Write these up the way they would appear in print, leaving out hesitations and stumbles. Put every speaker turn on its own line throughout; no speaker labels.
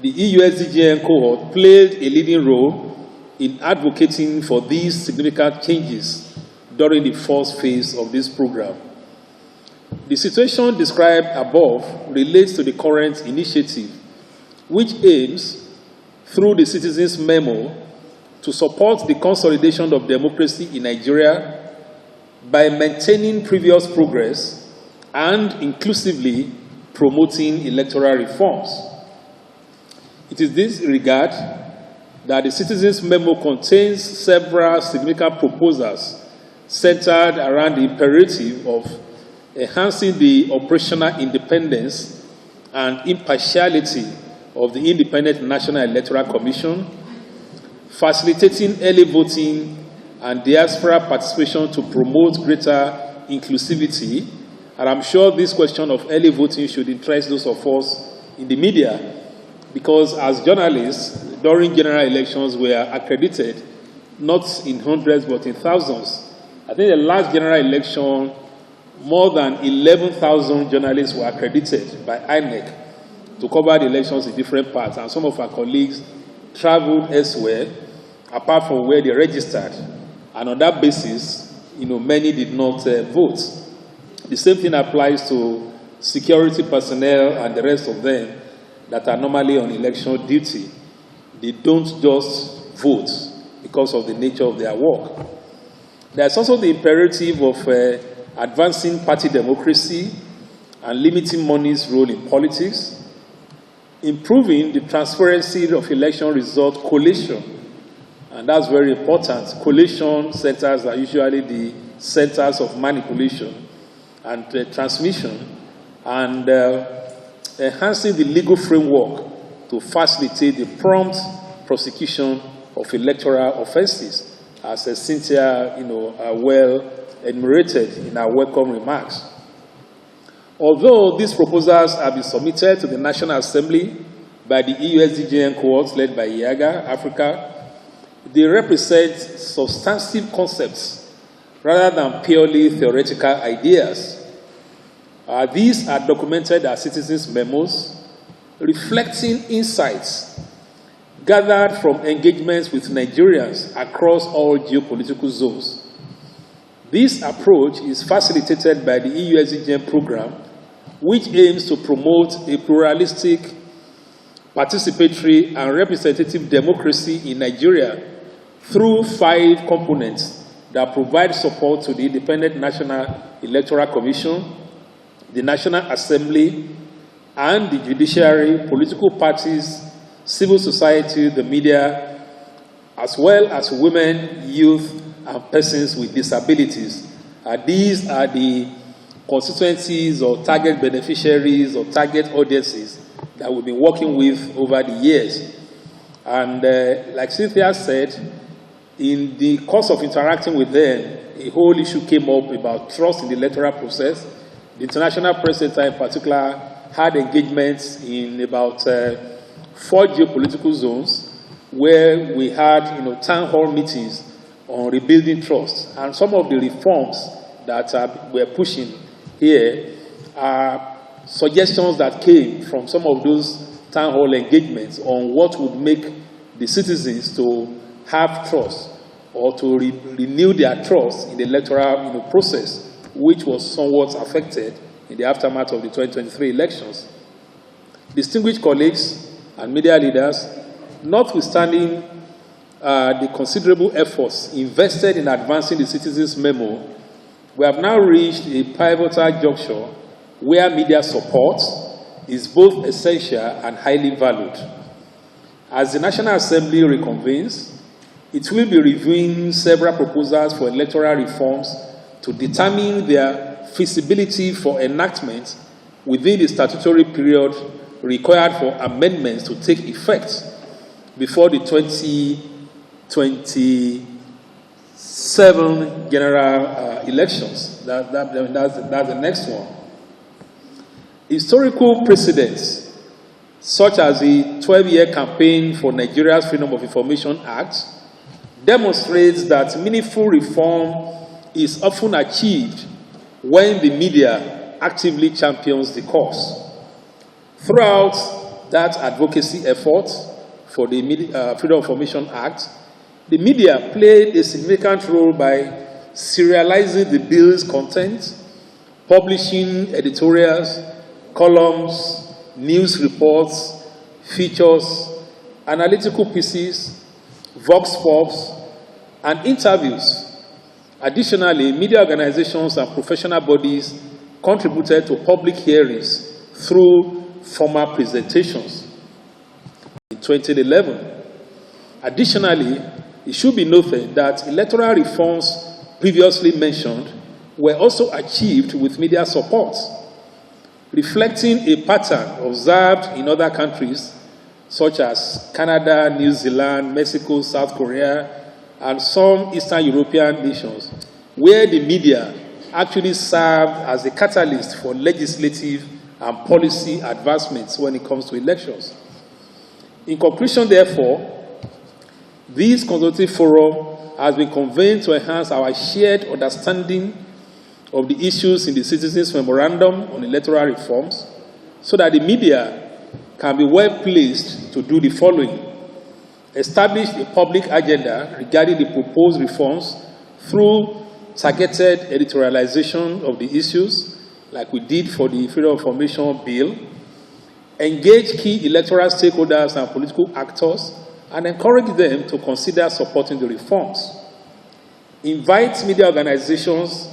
the EU-SDGN cohort played a leading role in advocating for these significant changes during the first phase of this program. The situation described above relates to the current initiative, which aims, through the Citizens' Memo, to support the consolidation of democracy in Nigeria by maintaining previous progress and inclusively promoting electoral reforms. It is this regard that the Citizens' Memo contains several significant proposals centered around the imperative of enhancing the operational independence and impartiality of the Independent National Electoral Commission, facilitating early voting and diaspora participation to promote greater inclusivity. And I'm sure this question of early voting should interest those of us in the media, because as journalists, during general elections, we are accredited not in hundreds but in thousands. I think the last general election, more than 11,000 journalists were accredited by INEC to cover the elections in different parts, and some of our colleagues traveled elsewhere, apart from where they registered. And on that basis, many did not vote. The same thing applies to security personnel and the rest of them that are normally on election duty. They don't just vote because of the nature of their work. There's also the imperative of advancing party democracy and limiting money's role in politics, improving the transparency of election result collation, and that's very important. Collation centers are usually the centers of manipulation and transmission, and enhancing the legal framework to facilitate the prompt prosecution of electoral offenses, as Cynthia, well enumerated in our welcome remarks. Although these proposals have been submitted to the National Assembly by the EU-SDGN cohorts led by IAGA Africa, they represent substantive concepts rather than purely theoretical ideas. These are documented as citizens' memos, reflecting insights gathered from engagements with Nigerians across all geopolitical zones. This approach is facilitated by the EU-SDGN program, which aims to promote a pluralistic, participatory, and representative democracy in Nigeria through 5 components that provide support to the Independent National Electoral Commission, the National Assembly, and the judiciary, political parties, civil society, the media, as well as women, youth, and persons with disabilities. These are the constituencies or target beneficiaries or target audiences that we've been working with over the years. And like Cynthia said, in the course of interacting with them, a whole issue came up about trust in the electoral process. The International Press Center in particular had engagements in about 4 geopolitical zones where we had town hall meetings on rebuilding trust. And some of the reforms that we're pushing here are suggestions that came from some of those town hall engagements on what would make the citizens to have trust or to renew their trust in the electoral process, which was somewhat affected in the aftermath of the 2023 elections. Distinguished colleagues and media leaders, notwithstanding the considerable efforts invested in advancing the Citizens' Memo, we have now reached a pivotal juncture where media support is both essential and highly valued. As the National Assembly reconvenes, it will be reviewing several proposals for electoral reforms to determine their feasibility for enactment within the statutory period required for amendments to take effect before the 2027 general elections. That's the next one. Historical precedents, such as the 12-year campaign for Nigeria's Freedom of Information Act, demonstrates that meaningful reform is often achieved when the media actively champions the cause. Throughout that advocacy effort for the Freedom of Information Act, the media played a significant role by serializing the bill's content, publishing editorials, columns, news reports, features, analytical pieces, vox pops, and interviews. Additionally, media organizations and professional bodies contributed to public hearings through formal presentations. In 2011, additionally, it should be noted that electoral reforms previously mentioned were also achieved with media support, reflecting a pattern observed in other countries such as Canada, New Zealand, Mexico, South Korea, and some Eastern European nations, where the media actually served as a catalyst for legislative and policy advancements when it comes to elections. In conclusion, therefore, this consultative forum has been convened to enhance our shared understanding of the issues in the Citizens' Memorandum on Electoral Reforms so that the media can be well placed to do the following: establish a public agenda regarding the proposed reforms through targeted editorialization of the issues, like we did for the Freedom of Information Bill, engage key electoral stakeholders and political actors, and encourage them to consider supporting the reforms. Invite media organizations,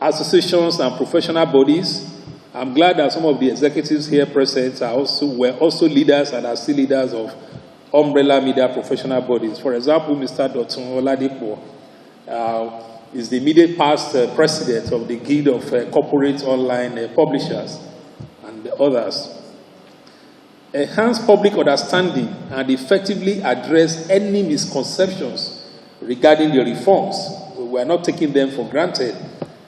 associations, and professional bodies. I'm glad that some of the executives here present were also leaders and are still leaders of umbrella media professional bodies. For example, Mr. Dotun Oladipo is the immediate past president of the Guild of Corporate Online Publishers and the others. Enhance public understanding and effectively address any misconceptions regarding the reforms. We are not taking them for granted.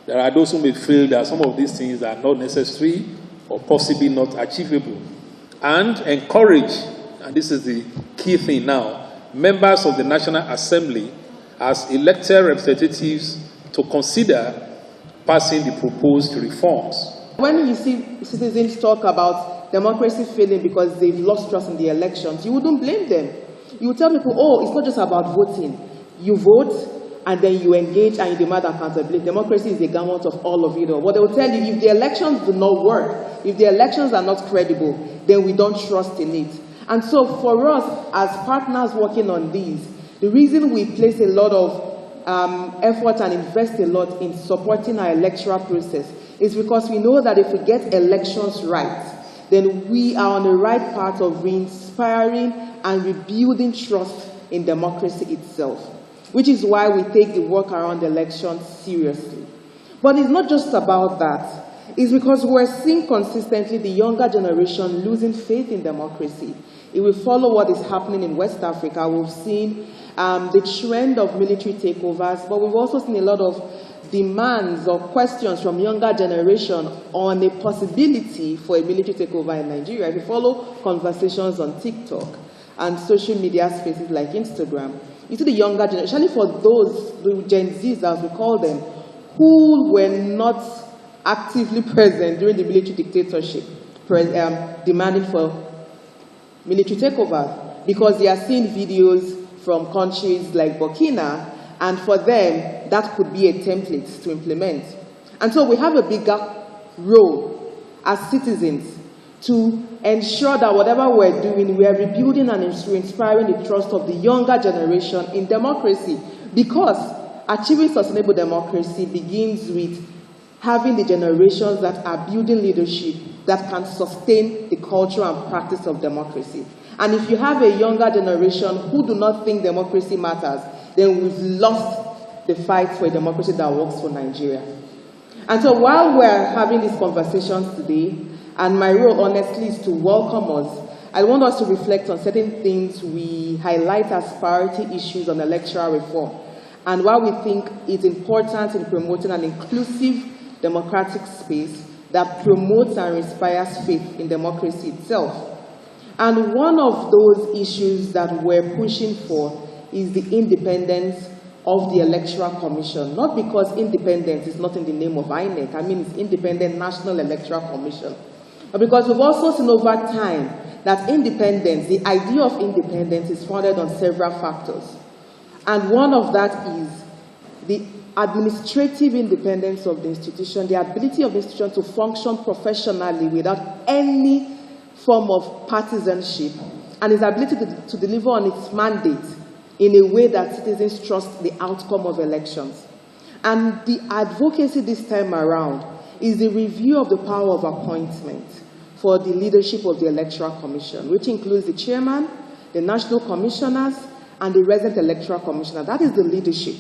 There are those who may feel that some of these things are not necessary or possibly not achievable. And encourage, and this is the key thing now, members of the National Assembly as elected representatives to consider passing the proposed reforms.
When you see citizens talk about democracy failing because they've lost trust in the elections, you wouldn't blame them. You would tell people, oh, it's not just about voting. You vote, and then you engage and you demand accountability. Democracy is the government of all of you. What they will tell you, if the elections do not work, if the elections are not credible, then we don't trust in it. And so for us, as partners working on these, the reason we place a lot of effort and invest a lot in supporting our electoral process is because we know that if we get elections right, then we are on the right path of re-inspiring and rebuilding trust in democracy itself, which is why we take the work around elections seriously. But it's not just about that. It's because we're seeing consistently the younger generation losing faith in democracy. If we follow what is happening in West Africa, we've seen the trend of military takeovers, but we've also seen a lot of demands or questions from younger generation on a possibility for a military takeover in Nigeria. If you follow conversations on TikTok and social media spaces like Instagram, you see the younger generation, especially for those, the Gen Zs as we call them, who were not actively present during the military dictatorship, demanding for military takeover, because they are seeing videos from countries like Burkina, and for them, that could be a template to implement. And so we have a bigger role as citizens to ensure that whatever we're doing, we are rebuilding and inspiring the trust of the younger generation in democracy. Because achieving sustainable democracy begins with having the generations that are building leadership that can sustain the culture and practice of democracy. And if you have a younger generation who do not think democracy matters, then we've lost the fight for a democracy that works for Nigeria. And so while we're having these conversations today, and my role, honestly, is to welcome us, I want us to reflect on certain things we highlight as priority issues on electoral reform, and why we think it's important in promoting an inclusive democratic space that promotes and inspires faith in democracy itself. And one of those issues that we're pushing for is the independence of the Electoral Commission. Not because independence is not in the name of INEC, I mean it's Independent National Electoral Commission. But because we've also seen over time that independence, the idea of independence, is founded on several factors. And one of that is the administrative independence of the institution, the ability of the institution to function professionally without any form of partisanship, and its ability to deliver on its mandate in a way that citizens trust the outcome of elections. And the advocacy this time around is the review of the power of appointment for the leadership of the Electoral Commission, which includes the chairman, the national commissioners, and the resident electoral commissioner. That is the leadership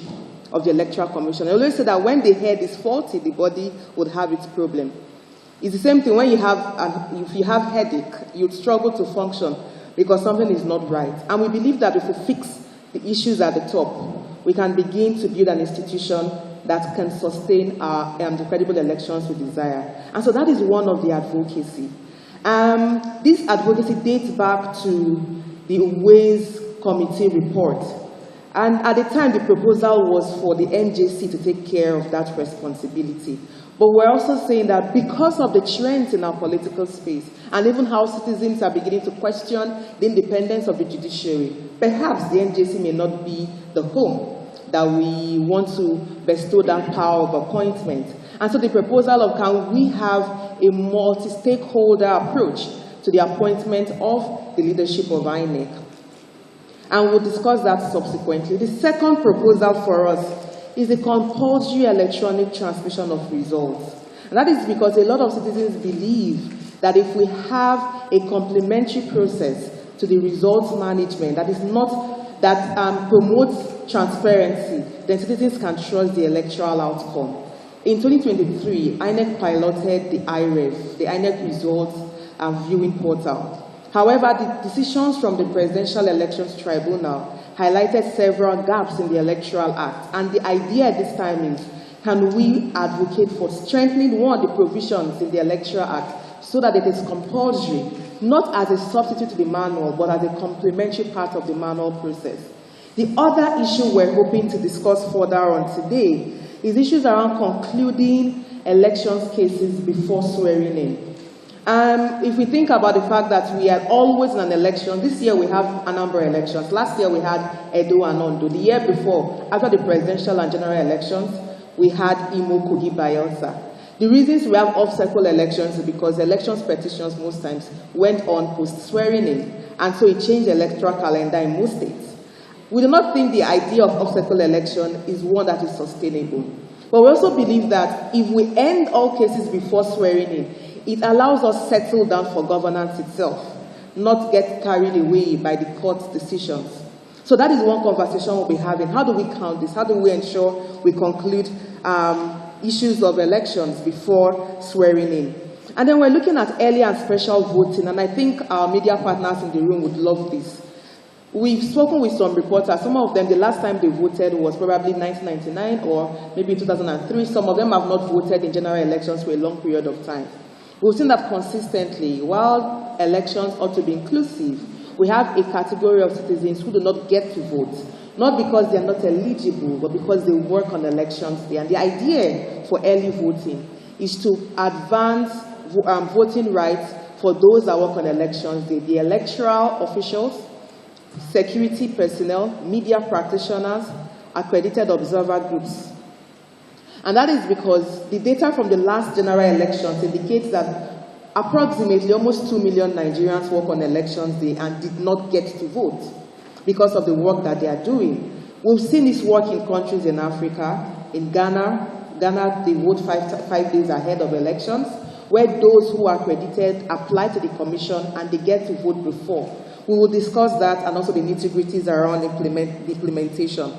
of the Electoral Commission. I always say that when the head is faulty, the body would have its problem. It's the same thing when you have, if you have headache, you'd struggle to function because something is not right. And we believe that if we fix the issues at the top, we can begin to build an institution that can sustain the credible elections we desire. And so that is one of the advocacy. This advocacy dates back to the Ways Committee report. And at the time, the proposal was for the NJC to take care of that responsibility. But we're also saying that because of the trends in our political space, and even how citizens are beginning to question the independence of the judiciary, perhaps the NJC may not be the home that we want to bestow that power of appointment. And so the proposal of can we have a multi-stakeholder approach to the appointment of the leadership of INEC. And we'll discuss that subsequently. The second proposal for us is the compulsory electronic transmission of results. And that is because a lot of citizens believe that if we have a complementary process to the results management that promotes transparency, then citizens can trust the electoral outcome. In 2023, INEC piloted the IREV, the INEC Results Viewing Portal. However, the decisions from the Presidential Elections Tribunal highlighted several gaps in the Electoral Act. And the idea this time is, can we advocate for strengthening, the provisions in the Electoral Act so that it is compulsory, not as a substitute to the manual, but as a complementary part of the manual process. The other issue we're hoping to discuss further on today is issues around concluding elections cases before swearing in. If we think about the fact that we are always in an election, this year we have a number of elections. Last year we had Edo and Ondo. The year before, after the presidential and general elections, we had Imo, Kogi, Bayelsa. The reasons we have off-cycle elections is because elections petitions most times went on post-swearing in, and so it changed the electoral calendar in most states. We do not think the idea of off-cycle election is one that is sustainable. But we also believe that if we end all cases before swearing in, it allows us settle down for governance itself, not get carried away by the court's decisions. So that is one conversation we'll be having. How do we count this? How do we ensure we conclude issues of elections before swearing in? And then we're looking at early and special voting, and I think our media partners in the room would love this. We've spoken with some reporters. Some of them, the last time they voted was probably 1999 or maybe 2003. Some of them have not voted in general elections for a long period of time. We've seen that consistently, while elections ought to be inclusive, we have a category of citizens who do not get to vote, not because they are not eligible, but because they work on elections day. And the idea for early voting is to advance voting rights for those that work on elections day, the electoral officials, security personnel, media practitioners, accredited observer groups. And that is because the data from the last general elections indicates that approximately almost 2 million Nigerians work on elections day and did not get to vote because of the work that they are doing. We've seen this work in countries in Africa. In Ghana, they vote five days ahead of elections, where those who are accredited apply to the commission and they get to vote before. We will discuss that and also the nitty-gritties around implementation.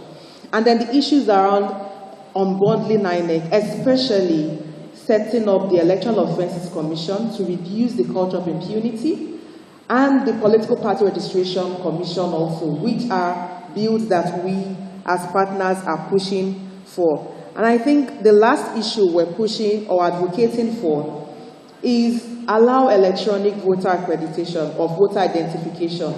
And then the issues around unbundling INEC, especially setting up the Electoral Offences Commission to reduce the culture of impunity, and the Political Party Registration Commission also, which are bills that we as partners are pushing for. And I think the last issue we're pushing or advocating for is allow electronic voter accreditation or voter identification.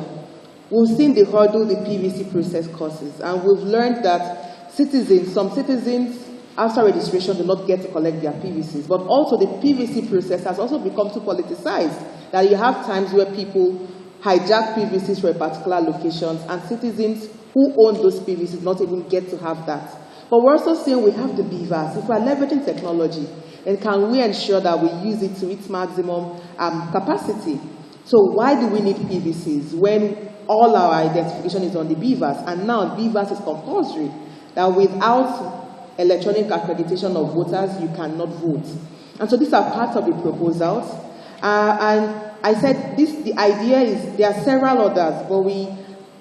We've seen the hurdle the PVC process causes, and we've learned that some citizens, after registration, do not get to collect their PVCs. But also the PVC process has also become too politicized, that you have times where people hijack PVCs for a particular locations, and citizens who own those PVCs not even get to have that. But we're also saying we have the beavers. If we're leveraging technology, then can we ensure that we use it to its maximum capacity? So why do we need PVCs when all our identification is on the beavers? And now beavers is compulsory, that without electronic accreditation of voters, you cannot vote. And so these are part of the proposals. And I said the idea is, there are several others, but we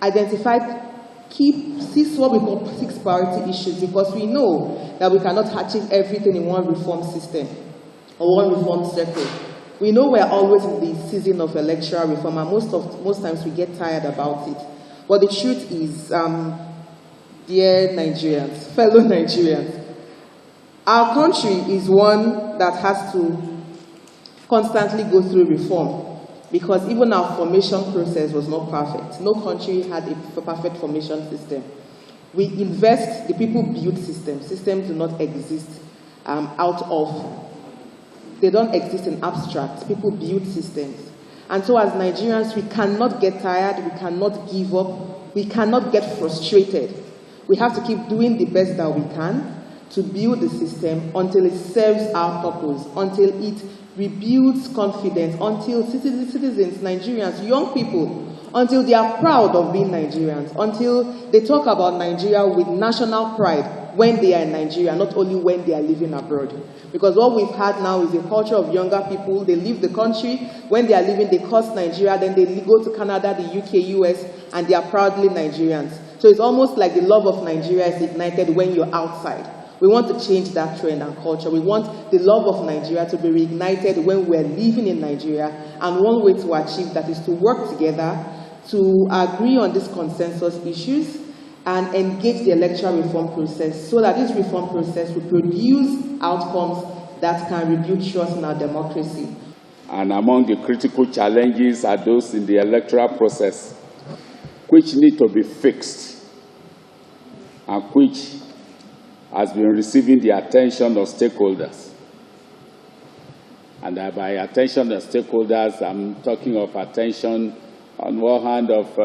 identified what we call 6 priority issues, because we know that we cannot achieve everything in one reform system or one reform circle. We know we're always in the season of electoral reform, and most times we get tired about it. But the truth is, dear Nigerians, fellow Nigerians, our country is one that has to constantly go through reform, because even our formation process was not perfect. No country had a perfect formation system. We invest, the people build systems. Systems do not exist they don't exist in abstract. People build systems. And so as Nigerians, we cannot get tired, we cannot give up, we cannot get frustrated. We have to keep doing the best that we can to build the system until it serves our purpose, until it rebuilds confidence, until citizens, Nigerians, young people, until they are proud of being Nigerians, until they talk about Nigeria with national pride when they are in Nigeria, not only when they are living abroad. Because what we've had now is a culture of younger people. They leave the country. When they are leaving, they curse Nigeria. Then they go to Canada, the UK, US, and they are proudly Nigerians. So it's almost like the love of Nigeria is ignited when you're outside. We want to change that trend and culture. We want the love of Nigeria to be reignited when we're living in Nigeria. And one way to achieve that is to work together, to agree on these consensus issues, and engage the electoral reform process so that this reform process will produce outcomes that can rebuild trust in our democracy.
And among the critical challenges are those in the electoral process which need to be fixed and which has been receiving the attention of stakeholders. And by attention of stakeholders, I'm talking of attention on one hand of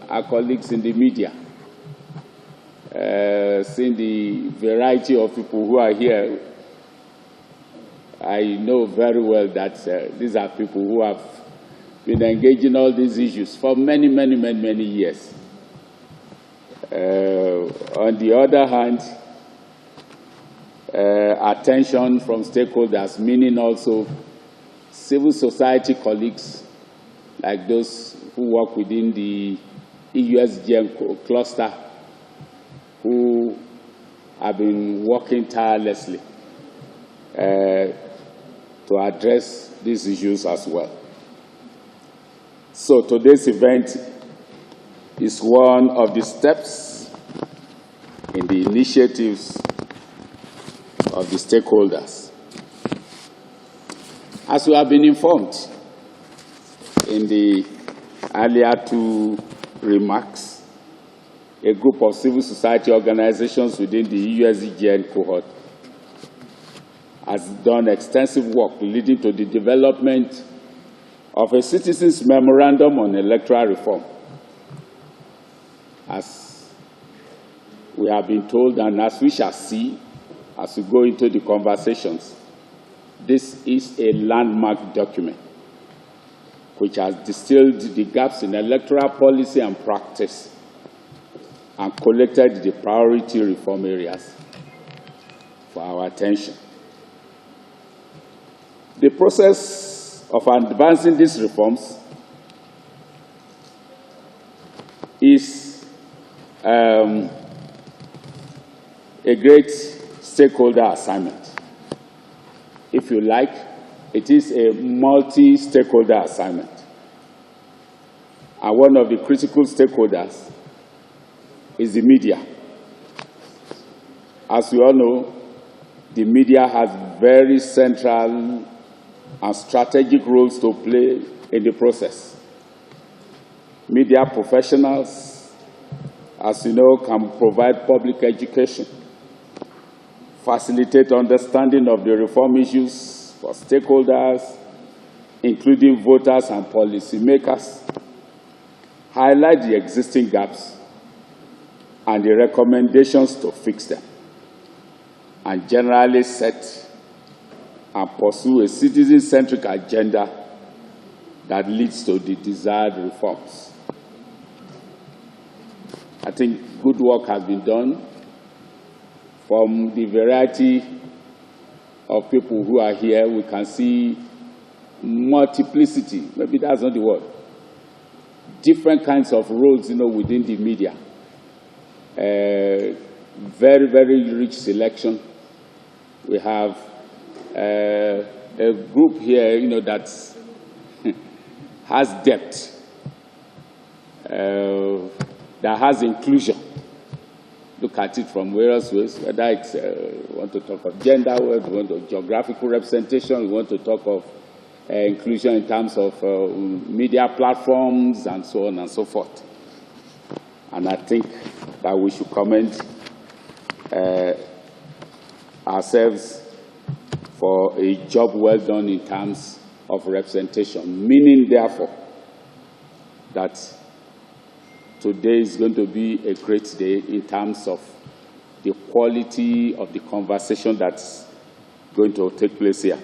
our colleagues in the media. Seeing the variety of people who are here, I know very well that these are people who have been engaged in all these issues for many years. On the other hand, attention from stakeholders, meaning also civil society colleagues, like those who work within the EUSGM cluster, who have been working tirelessly to address these issues as well. So today's event is one of the steps in the initiatives of the stakeholders. As we have been informed in the earlier 2 remarks, a group of civil society organizations within the EUSGN cohort has done extensive work leading to the development of a citizens' memorandum on electoral reform. As we have been told, and as we shall see as we go into the conversations, this is a landmark document which has distilled the gaps in electoral policy and practice and collected the priority reform areas for our attention. The process of advancing these reforms is a great stakeholder assignment. If you like, it is a multi-stakeholder assignment. And one of the critical stakeholders is the media. As we all know, the media has very central and strategic roles to play in the process. Media professionals, as you know, can provide public education, facilitate understanding of the reform issues for stakeholders, including voters and policymakers, highlight the existing gaps and the recommendations to fix them, and generally set and pursue a citizen-centric agenda that leads to the desired reforms. I think good work has been done from the variety of people who are here. We can see multiplicity, maybe that's not the word, different kinds of roles, within the media. Very, very rich selection. We have a group here, that has depth, that has inclusion. Look at it from various ways, whether it's, we want to talk of gender, we want to geographical representation, we want to talk of inclusion in terms of media platforms and so on and so forth. And I think that we should commend ourselves for a job well done in terms of representation, meaning, therefore, that today is going to be a great day in terms of the quality of the conversation that's going to take place here.